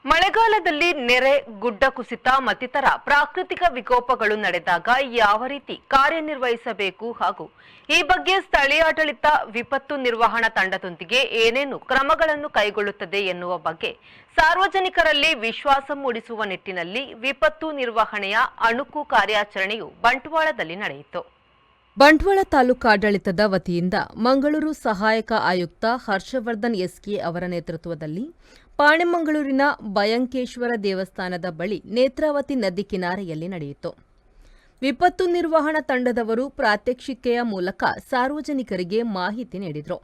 ಮಳೆಗಾಲದಲ್ಲಿ ನೆರೆ, ಗುಡ್ಡ ಕುಸಿತ ಮತ್ತಿತರ ಪ್ರಾಕೃತಿಕ ವಿಕೋಪಗಳು ನಡೆದಾಗ ಯಾವ ರೀತಿ ಕಾರ್ಯನಿರ್ವಹಿಸಬೇಕು ಹಾಗೂ ಈ ಬಗ್ಗೆ ಸ್ಥಳೀಯಾಡಳಿತ ವಿಪತ್ತು ನಿರ್ವಹಣಾ ತಂಡದೊಂದಿಗೆ ಏನೇನು ಕ್ರಮಗಳನ್ನು ಕೈಗೊಳ್ಳುತ್ತದೆ ಎನ್ನುವ ಬಗ್ಗೆ ಸಾರ್ವಜನಿಕರಲ್ಲಿ ವಿಶ್ವಾಸ ಮೂಡಿಸುವ ನಿಟ್ಟಿನಲ್ಲಿ ವಿಪತ್ತು ನಿರ್ವಹಣೆಯ ಅಣುಕು ಕಾರ್ಯಾಚರಣೆಯು ಬಂಟ್ವಾಳದಲ್ಲಿ ನಡೆಯಿತು. ಬಂಟ್ವಾಳ ತಾಲೂಕಾಡಳಿತದ ವತಿಯಿಂದ ಮಂಗಳೂರು ಸಹಾಯಕ ಆಯುಕ್ತ ಹರ್ಷವರ್ಧನ್ ಎಸ್ಕೆ ಅವರ ನೇತೃತ್ವದಲ್ಲಿ ಪಾಣೆಮಂಗಳೂರಿನ ಭಯಂಕೇಶ್ವರ ದೇವಸ್ಥಾನದ ಬಳಿ ನೇತ್ರಾವತಿ ನದಿ ಕಿನಾರೆಯಲ್ಲಿ ನಡೆಯಿತು. ವಿಪತ್ತು ನಿರ್ವಹಣಾ ತಂಡದವರು ಪ್ರಾತ್ಯಕ್ಷಿಕೆಯ ಮೂಲಕ ಸಾರ್ವಜನಿಕರಿಗೆ ಮಾಹಿತಿ ನೀಡಿದರು.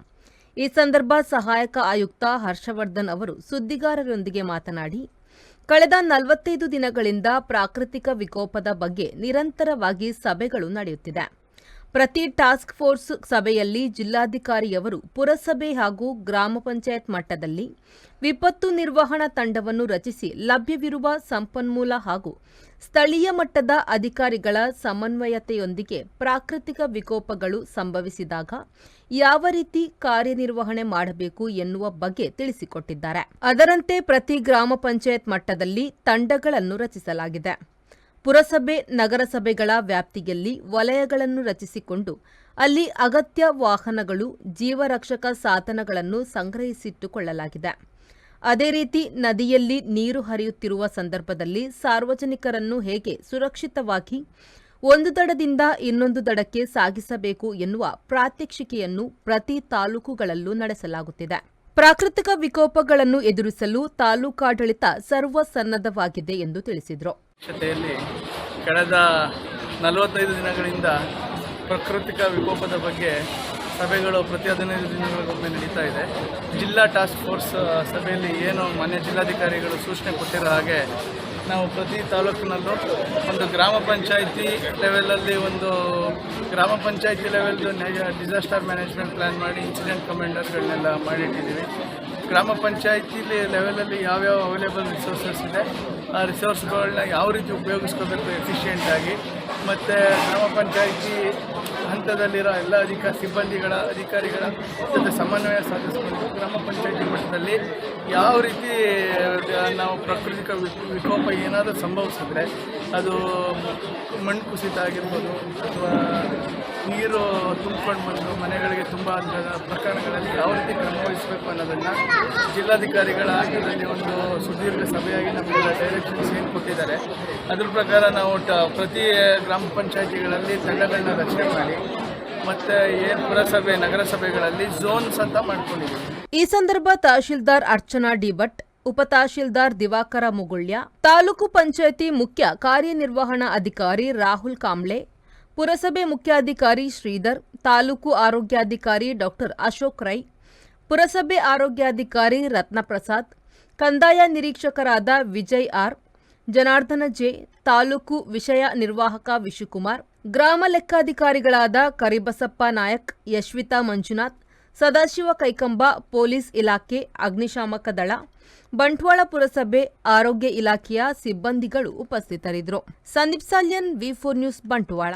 ಈ ಸಂದರ್ಭ ಸಹಾಯಕ ಆಯುಕ್ತ ಹರ್ಷವರ್ಧನ್ ಅವರು ಸುದ್ದಿಗಾರರೊಂದಿಗೆ ಮಾತನಾಡಿ, ಕಳೆದ 45 ದಿನಗಳಿಂದ ಪ್ರಾಕೃತಿಕ ವಿಕೋಪದ ಬಗ್ಗೆ ನಿರಂತರವಾಗಿ ಸಭೆಗಳು ನಡೆಯುತ್ತಿದೆ. ಪ್ರತಿ ಟಾಸ್ಕ್ ಫೋರ್ಸ್ ಸಭೆಯಲ್ಲಿ ಜಿಲ್ಲಾಧಿಕಾರಿಯವರು ಪುರಸಭೆ ಹಾಗೂ ಗ್ರಾಮ ಪಂಚಾಯತ್ ಮಟ್ಟದಲ್ಲಿ ವಿಪತ್ತು ನಿರ್ವಹಣಾ ತಂಡವನ್ನು ರಚಿಸಿ ಲಭ್ಯವಿರುವ ಸಂಪನ್ಮೂಲ ಹಾಗೂ ಸ್ಥಳೀಯ ಮಟ್ಟದ ಅಧಿಕಾರಿಗಳ ಸಮನ್ವಯತೆಯೊಂದಿಗೆ ಪ್ರಾಕೃತಿಕ ವಿಕೋಪಗಳು ಸಂಭವಿಸಿದಾಗ ಯಾವ ರೀತಿ ಕಾರ್ಯನಿರ್ವಹಣೆ ಮಾಡಬೇಕು ಎನ್ನುವ ಬಗ್ಗೆ ತಿಳಿಸಿಕೊಟ್ಟಿದ್ದಾರೆ. ಅದರಂತೆ ಪ್ರತಿ ಗ್ರಾಮ ಪಂಚಾಯತ್ ಮಟ್ಟದಲ್ಲಿ ತಂಡಗಳನ್ನು ರಚಿಸಲಾಗಿದೆ. ಪುರಸಭೆ, ನಗರಸಭೆಗಳ ವ್ಯಾಪ್ತಿಯಲ್ಲಿ ವಲಯಗಳನ್ನು ರಚಿಸಿಕೊಂಡು ಅಲ್ಲಿ ಅಗತ್ಯ ವಾಹನಗಳು, ಜೀವರಕ್ಷಕ ಸಾಧನಗಳನ್ನು ಸಂಗ್ರಹಿಸಿಟ್ಟುಕೊಳ್ಳಲಾಗಿದೆ. ಅದೇ ರೀತಿ ನದಿಯಲ್ಲಿ ನೀರು ಹರಿಯುತ್ತಿರುವ ಸಂದರ್ಭದಲ್ಲಿ ಸಾರ್ವಜನಿಕರನ್ನು ಹೇಗೆ ಸುರಕ್ಷಿತವಾಗಿ ಒಂದು ದಡದಿಂದ ಇನ್ನೊಂದು ದಡಕ್ಕೆ ಸಾಗಿಸಬೇಕು ಎನ್ನುವ ಪ್ರಾತ್ಯಕ್ಷಿಕೆಯನ್ನು ಪ್ರತಿ ತಾಲೂಕುಗಳಲ್ಲೂ ನಡೆಸಲಾಗುತ್ತಿದೆ. ಪ್ರಾಕೃತಿಕ ವಿಕೋಪಗಳನ್ನು ಎದುರಿಸಲು ತಾಲೂಕಾಡಳಿತ ಸರ್ವಸನ್ನದ್ಧವಾಗಿದೆ ಎಂದು ತಿಳಿಸಿದರು. ಕಳೆದ 45 ದಿನಗಳಿಂದ ಪ್ರಾಕೃತಿಕ ವಿಕೋಪದ ಬಗ್ಗೆ ಸಭೆಗಳು ಪ್ರತಿ 15 ದಿನಗಳಿಗೊಮ್ಮೆ ನಡೀತಾ ಇದೆ. ಜಿಲ್ಲಾ ಟಾಸ್ಕ್ ಫೋರ್ಸ್ ಸಭೆಯಲ್ಲಿ ಏನು ಮಾನ್ಯ ಜಿಲ್ಲಾಧಿಕಾರಿಗಳು ಸೂಚನೆ ಕೊಟ್ಟಿರೋ ಹಾಗೆ ನಾವು ಪ್ರತಿ ತಾಲೂಕಿನಲ್ಲೂ ಒಂದು ಗ್ರಾಮ ಪಂಚಾಯಿತಿ ಲೆವೆಲಲ್ಲಿ ಗ್ರಾಮ ಪಂಚಾಯಿತಿ ಲೆವೆಲ್ದು ಡಿಸಾಸ್ಟರ್ ಮ್ಯಾನೇಜ್ಮೆಂಟ್ ಪ್ಲ್ಯಾನ್ ಮಾಡಿ ಇನ್ಸಿಡೆಂಟ್ ಕಮಾಂಡರ್ಗಳನ್ನೆಲ್ಲ ಮಾಡಿಟ್ಟಿದ್ದೀವಿ. ಗ್ರಾಮ ಪಂಚಾಯಿತಿ ಲೆವೆಲಲ್ಲಿ ಯಾವ್ಯಾವ ಅವೈಲೇಬಲ್ ರಿಸೋರ್ಸಸ್ ಇದೆ ಆ ರಿಸೋರ್ಸ್ಗಳನ್ನ ಯಾವ ರೀತಿ ಉಪಯೋಗಿಸ್ಕೋಬೇಕು ಎಫಿಷಿಯೆಂಟಾಗಿ, ಮತ್ತು ಗ್ರಾಮ ಪಂಚಾಯಿತಿ ಹಂತದಲ್ಲಿರೋ ಎಲ್ಲ ಅಧಿಕಾರಿಗಳ ಜೊತೆ ಸಮನ್ವಯ ಸಾಧಿಸಿಕೊಂಡು ಗ್ರಾಮ ಪಂಚಾಯಿತಿ ಮಟ್ಟದಲ್ಲಿ ಯಾವ ರೀತಿ ನಾವು ಪ್ರಾಕೃತಿಕ ವಿಕೋಪ ಏನಾದರೂ ಸಂಭವಿಸಿದ್ರೆ ಅದು ಮಣ್ಣು ಕುಸಿತ ಆಗಿರ್ಬೋದು ಅಥವಾ ನೀರು ತುಂಬಿಕೊಂಡು ಬಂದು ಮನೆಗಳಿಗೆ ತುಂಬ ಪ್ರಕರಣಗಳಲ್ಲಿ ಯಾವ ರೀತಿ ಕ್ರಮ ವಹಿಸಬೇಕು ಅನ್ನೋದನ್ನು ಜಿಲ್ಲಾಧಿಕಾರಿಗಳ ಹಂತದಲ್ಲಿ ಒಂದು ಸುದೀರ್ಘ ಸಭೆಯಾಗಿ ನಮಗೆಲ್ಲ ಡೈರೆಕ್ಷನ್ಸ್ ಏನು ಕೊಟ್ಟಿದ್ದಾರೆ ಅದ್ರ ಪ್ರಕಾರ ನಾವು ಪ್ರತಿ ಗ್ರಾಮ ಪಂಚಾಯಿತಿಗಳಲ್ಲಿ ತಂಡಗಳನ್ನ ರಚನೆ ಮಾಡಿ ಮತ್ತೆ ಏನು ಪುರಸಭೆ, ನಗರಸಭೆಗಳಲ್ಲಿ ಝೋನ್ಸ್ ಅಂತ ಮಾಡ್ಕೊಂಡಿದ್ದೀವಿ. ಈ ಸಂದರ್ಭ ತಹಶೀಲ್ದಾರ್ ಅರ್ಚನಾ ಡಿ ಭಟ್, ಉಪತಹಶೀಲ್ದಾರ್ ದಿವಾಕರ ಮುಗುಳ್ಯ, ತಾಲೂಕು ಪಂಚಾಯಿತಿ ಮುಖ್ಯ ಕಾರ್ಯನಿರ್ವಹಣಾ ಅಧಿಕಾರಿ ರಾಹುಲ್ ಕಾಂಬ್ಳೆ, ಪುರಸಭೆ ಮುಖ್ಯಾಧಿಕಾರಿ ಶ್ರೀಧರ್, ತಾಲೂಕು ಆರೋಗ್ಯಾಧಿಕಾರಿ ಡಾ ಅಶೋಕ್ ರೈ, ಪುರಸಭೆ ಆರೋಗ್ಯಾಧಿಕಾರಿ ರತ್ನಪ್ರಸಾದ್, ಕಂದಾಯ ನಿರೀಕ್ಷಕರಾದ ವಿಜಯ್ ಆರ್, ಜನಾರ್ದನ ಜೆ, ತಾಲೂಕು ವಿಷಯ ನಿರ್ವಾಹಕ ವಿಶುಕುಮಾರ್, ಗ್ರಾಮ ಲೆಕ್ಕಾಧಿಕಾರಿಗಳಾದ ಕರಿಬಸಪ್ಪ ನಾಯಕ್, ಯಶ್ವಿತಾ ಮಂಜುನಾಥ್, ಸದಾಶಿವ ಕೈಕಂಬ, ಪೊಲೀಸ್ ಇಲಾಖೆ, ಅಗ್ನಿಶಾಮಕ ದಳ, ಬಂಟ್ವಾಳ ಪುರಸಭೆ, ಆರೋಗ್ಯ ಇಲಾಖೆಯ ಸಿಬ್ಬಂದಿಗಳು ಉಪಸ್ಥಿತರಿದ್ದರು. ಸಂದೀಪ್ ಸಾಲ್ಯನ್, ವಿ4 ನ್ಯೂಸ್, ಬಂಟ್ವಾಳ.